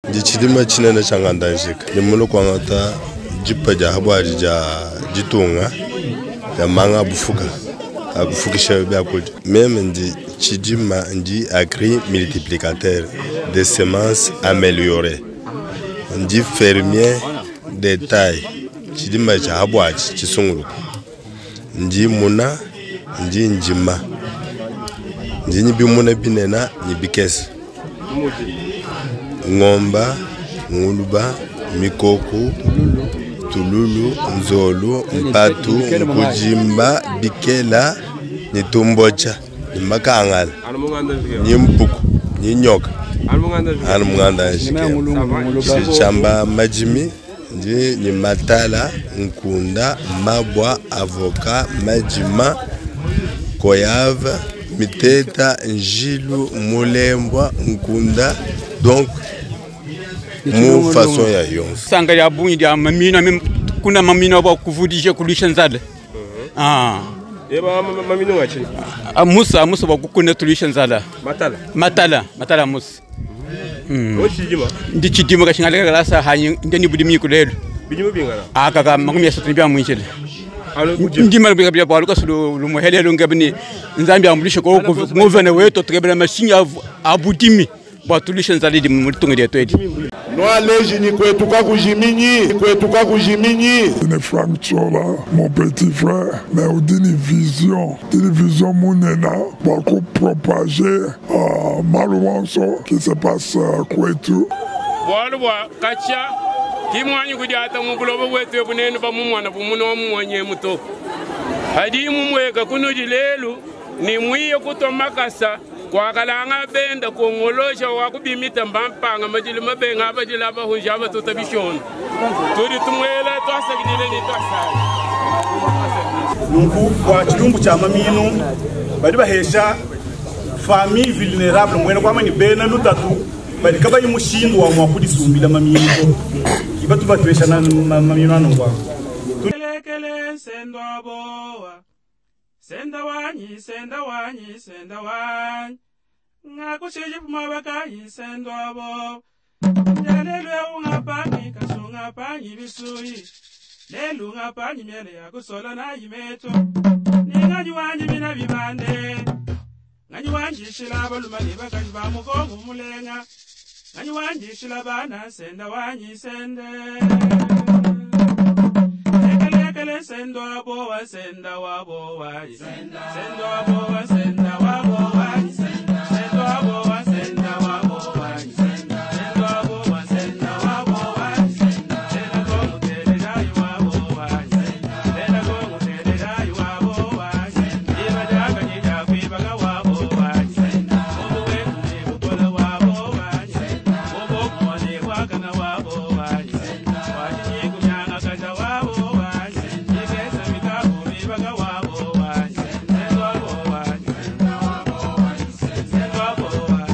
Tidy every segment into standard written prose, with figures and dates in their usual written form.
Ndi chidima chinene changandanjika. Ndi muno kwangata jipa ja habari ja jitunga ya manga bufuka. Abufukisha biakuli. Même ndi chidima ndi agri multiplicateur des semences améliorées. Ndi fermier de taille. Chidima cha habari chisunguru. Ndi muna ndi njima. Ndi nibimuna binena nibikesi. Ngomba, nguluba, mikoku, tululu, nzolu, mpatu, nkujimba, bikela, nitumbocha, nimakangala, nimpuku, ninyoka. Ano munganda njike. Chamba majimi, ni matala, nkunda, mabwa, avoka, majima, koyava, miteta, njilu, mulembwa, nkunda. Donc, mon façon ya yon. Sanga ya bunyi dia mamina kuna mamina ba kuvudisha kulisha nzale. Eba mamina wachi. Musa ba kukuna tulisha nzala. Matala musa. Oshijima. Ndi chidima ka shingaleka galasa hanyi ndeni budimi kulelo. Bijimo bingala. Kaka makumi ya sotni bya mwinchele. Ndima bya baluka sulu lumuhelelo ngabini nzambi amulisha ko nguvene weto tukebela mashinya abudimi. Batulisha nzalidi mulitunga yetu edi. Noa leji ni kwetuka kujiminyi. Ne Frank Chola, mon petit frère, mais on dit une vision mounena, pour propager malouanso qui se passe kwetu. Walwa kacha kimwanyi kujata mubulobo wetu bunene ba mumwana bumuno mumwanye muto. Hadi mumweka kunuji lelu ni mwiyo kutomakasa. Kwa kalanga benda kongolosha wakubimita mbampanga majili mabenga abajila abahunja tutabishona turi tumwele twasagidile ni twasala nungu kwa chilumbu cha maminu badi bahesha famille vulnérable mwene kwa mani bena nutatu badi kaba yimushindu wa mwakudisumbila maminu ibatu batwesha na maminu anongwa kelekele sendo aboa Senda wanyi ngakushije pumabakayi sendo abo Njalelwe ungapangi kasunga pangi bisuyi Lelu ngapangi miele ya kusola na yimeto Ninganyi wanyi mina bibande Nganyi wanyi shilaba lumani bakanyi bamukongu mulenga Nganyi wanyi shilabana senda wanyi sende Sendo aboa senda waboa sendo aboa senda waboa sendo aboa senda waboa sendo aboa senda waboa senda como telejai waboa senda como telejai waboa iba jaga ni jafi baga waboa senda owe ni bukola waboa senda obo mwani wakana waboa senda wajini kunyanga kaja waboa Sendo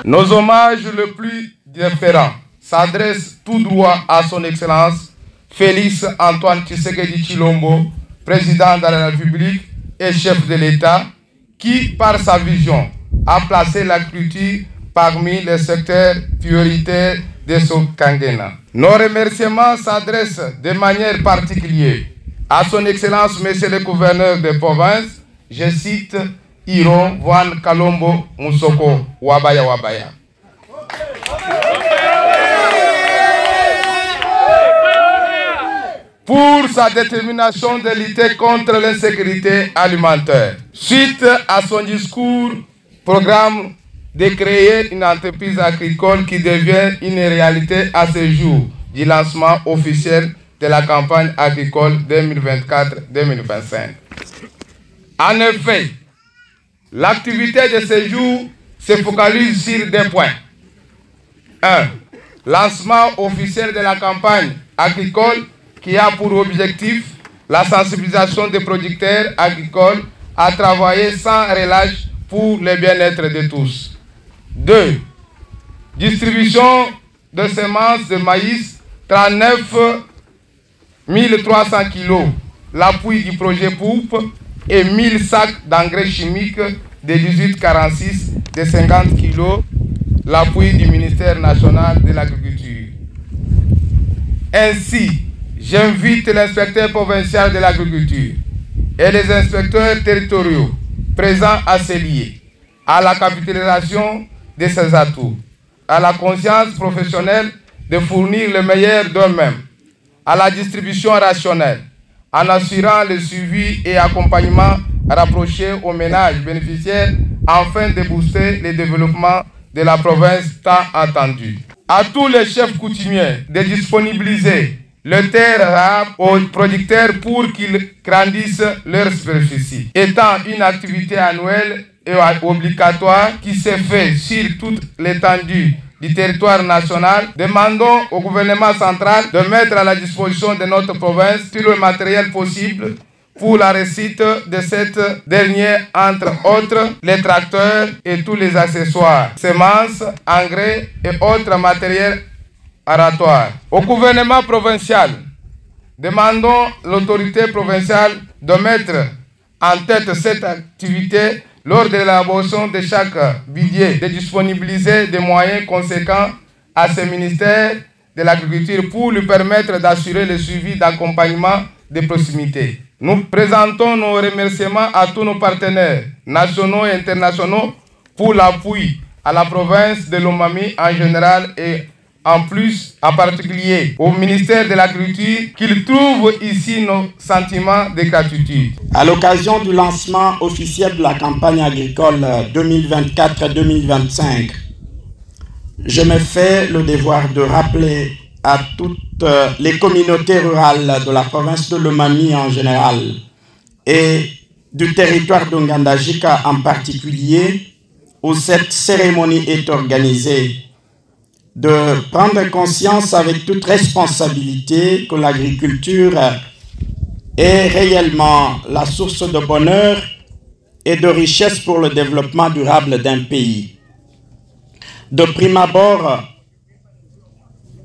Nos hommages le plus différents s'adressent tout droit à son Excellence Félix Antoine Tshisekedi Tshilombo, président de la République et chef de l'État, qui, par sa vision, a placé l'agriculture parmi les secteurs prioritaires de son quinquennat. Nos remerciements s'adressent de manière particulière à son Excellence Monsieur le Gouverneur de province, je cite Iron Van Kalombo Musoko Wabaya Wabaya. Pour sa détermination de lutter contre l'insécurité alimentaire. Suite à son discours, programme de créer une entreprise agricole qui devient une réalité à ce jour du lancement officiel de la campagne agricole 2024-2025. En effet, l'activité de ce jour se focalise sur deux points. 1. Lancement officiel de la campagne agricole qui a pour objectif la sensibilisation des producteurs agricoles à travailler sans relâche pour le bien-être de tous. 2. Distribution de semences de maïs, 39 300 kg, l'appui du projet POUP et 1000 sacs d'engrais chimiques de 1846 de 50 kg, l'appui du ministère national de l'Agriculture. Ainsi, j'invite l'inspecteur provincial de l'agriculture et les inspecteurs territoriaux présents à ces lieux à la capitalisation de ces atouts, à la conscience professionnelle de fournir le meilleur d'eux-mêmes, à la distribution rationnelle, en assurant le suivi et accompagnement rapproché aux ménages bénéficiaires afin de booster le développement de la province tant attendu. À tous les chefs coutumiers de disponibiliser le terre arabe aux producteurs pour qu'ils grandissent leur superficie, étant une activité annuelle et obligatoire qui se fait sur toute l'étendue du territoire national, demandons au gouvernement central de mettre à la disposition de notre province tout le matériel possible pour la réussite de cette dernière, entre autres les tracteurs et tous les accessoires, semences, engrais et autres matériels aratoires. Au gouvernement provincial, demandons l'autorité provinciale de mettre en tête cette activité lors de l'élaboration de chaque budget, de disponibiliser des moyens conséquents à ce ministère de l'Agriculture pour lui permettre d'assurer le suivi d'accompagnement de proximité. Nous présentons nos remerciements à tous nos partenaires nationaux et internationaux pour l'appui à la province de Lomami en général et en plus, en particulier au ministère de l'Agriculture, qu'il trouve ici nos sentiments de gratitude. À l'occasion du lancement officiel de la campagne agricole 2024-2025, je me fais le devoir de rappeler à toutes les communautés rurales de la province de Lomami en général et du territoire d'Ongandajika en particulier, où cette cérémonie est organisée, de prendre conscience avec toute responsabilité que l'agriculture est réellement la source de bonheur et de richesse pour le développement durable d'un pays. De prime abord,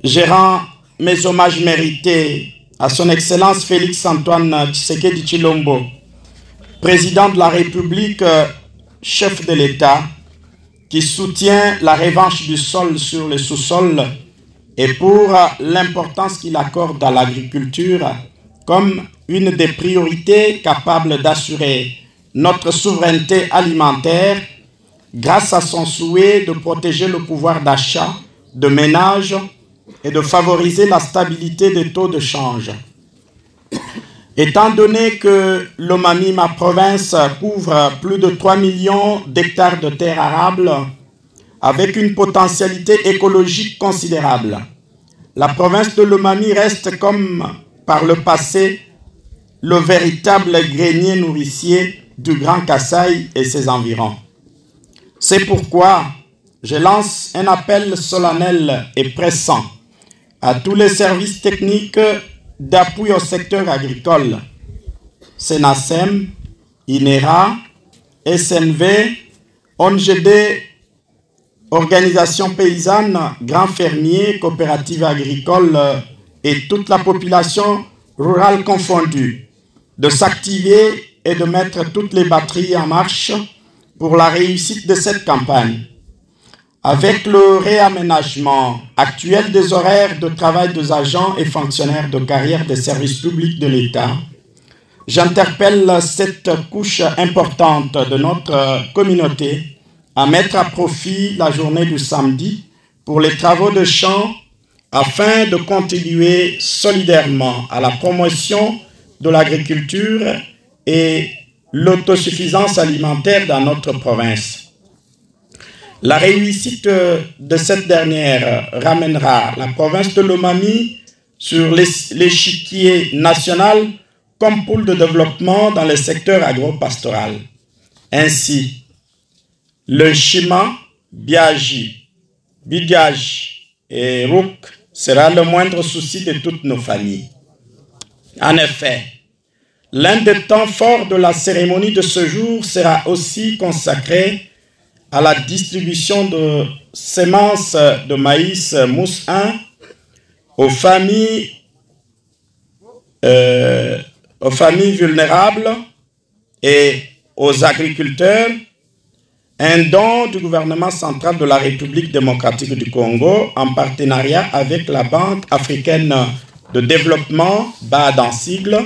je rends mes hommages mérités à son Excellence Félix Antoine Tshisekedi Tshilombo, président de la République, chef de l'État, qui soutient la revanche du sol sur le sous-sol et pour l'importance qu'il accorde à l'agriculture comme une des priorités capables d'assurer notre souveraineté alimentaire grâce à son souhait de protéger le pouvoir d'achat de ménages et de favoriser la stabilité des taux de change. Étant donné que Lomami, ma province, couvre plus de 3 millions d'hectares de terres arables avec une potentialité écologique considérable, la province de Lomami reste comme par le passé le véritable grenier nourricier du Grand Kasaï et ses environs. C'est pourquoi je lance un appel solennel et pressant à tous les services techniques d'appui au secteur agricole, SENASEM, INERA, SNV, ONGD organisations paysannes, grands fermiers, coopératives agricoles et toute la population rurale confondue, de s'activer et de mettre toutes les batteries en marche pour la réussite de cette campagne. Avec le réaménagement actuel des horaires de travail des agents et fonctionnaires de carrière des services publics de l'État, j'interpelle cette couche importante de notre communauté à mettre à profit la journée du samedi pour les travaux de champ afin de contribuer solidairement à la promotion de l'agriculture et l'autosuffisance alimentaire dans notre province. La réussite de cette dernière ramènera la province de Lomami sur l'échiquier national comme pôle de développement dans le secteur agro-pastoral. Ainsi, le Shima, Biaji, Bidjaj et Rouk sera le moindre souci de toutes nos familles. En effet, l'un des temps forts de la cérémonie de ce jour sera aussi consacré à la distribution de semences de maïs mousse 1 aux familles vulnérables et aux agriculteurs, un don du gouvernement central de la République démocratique du Congo en partenariat avec la Banque africaine de développement, BAD en sigle,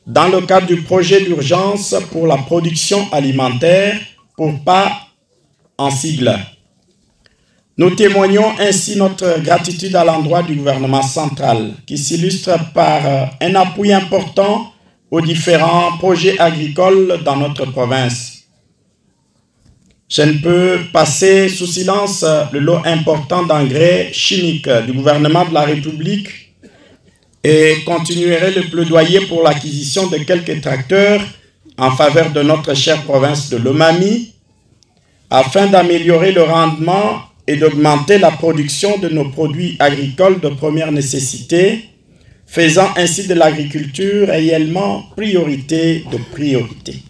dans le cadre du projet d'urgence pour la production alimentaire pour PA en sigle. Nous témoignons ainsi notre gratitude à l'endroit du gouvernement central qui s'illustre par un appui important aux différents projets agricoles dans notre province. Je ne peux passer sous silence le lot important d'engrais chimiques du gouvernement de la République et continuerai le plaidoyer pour l'acquisition de quelques tracteurs en faveur de notre chère province de Lomami afin d'améliorer le rendement et d'augmenter la production de nos produits agricoles de première nécessité, faisant ainsi de l'agriculture réellement priorité de priorité.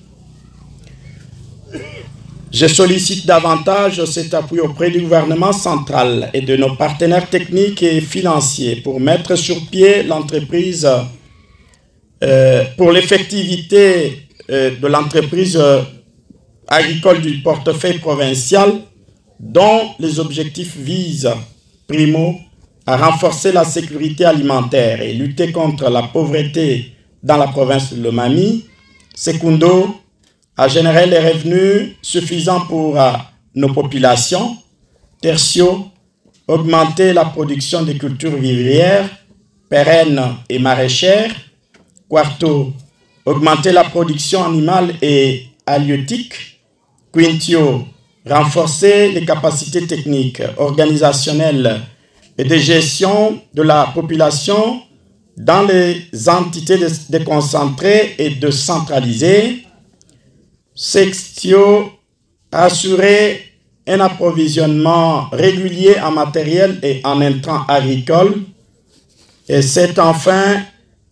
Je sollicite davantage cet appui auprès du gouvernement central et de nos partenaires techniques et financiers pour mettre sur pied l'entreprise, pour l'effectivité de l'entreprise agricole du portefeuille provincial, dont les objectifs visent, primo, à renforcer la sécurité alimentaire et lutter contre la pauvreté dans la province de Lomami, secundo, à générer les revenus suffisants pour nos populations, tertio, augmenter la production de cultures vivrières, pérennes et maraîchères, quarto, augmenter la production animale et halieutique, quintio, renforcer les capacités techniques, organisationnelles et de gestion de la population dans les entités déconcentrées et décentralisées. Sextio, assurer un approvisionnement régulier en matériel et en intrants agricoles. Et c'est enfin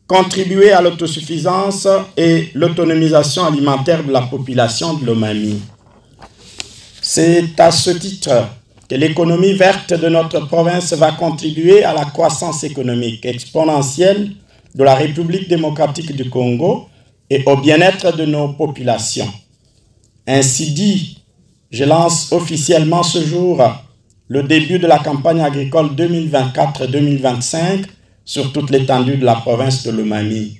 contribuer à l'autosuffisance et l'autonomisation alimentaire de la population de Lomami. C'est à ce titre que l'économie verte de notre province va contribuer à la croissance économique exponentielle de la République démocratique du Congo et au bien-être de nos populations. Ainsi dit, je lance officiellement ce jour le début de la campagne agricole 2024-2025 sur toute l'étendue de la province de Lomami.